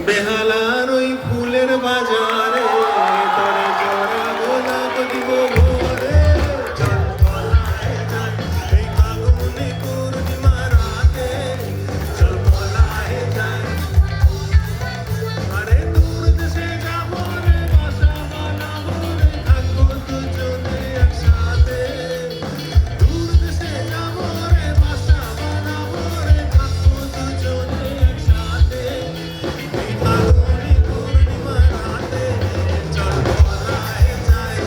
বেহালার ওই ফুলের বাজারে তোরে জোড়া গোলাপ দিব ভোরে। চল পলায় যাই এই ফাগুনে পূর্ণিমা রাতে, চল পলায় যাই। আরে দূর দেশে যাবো রে, বাসা বানাবো রে, থাকবো দুজনে একসাথে। দূর দেশে যাবো রে, বাসা বানাবো রে, থাকবো দুজনে একসাথে। এই ফাগুনে পূর্ণিমা রাতে, চল পলায় যাই।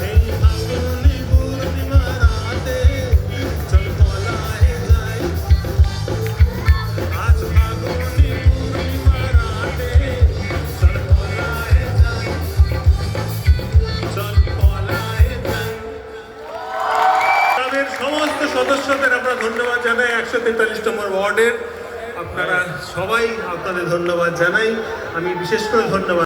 এই ফাগুনে পূর্ণিমা রাতে, চল পলায় যাই। আজ ফাগুনে পূর্ণিমা রাতে, চল পলায় যাই, চল পলায় যাই। ক্লাবের সমস্ত সদস্যদের আমরা ধন্যবাদ জানাই। 143 নম্বর ওয়ার্ডের আপনারা সবাই, আপনাদের ধন্যবাদ জানাই। আমি বিশেষ করে ধন্যবাদ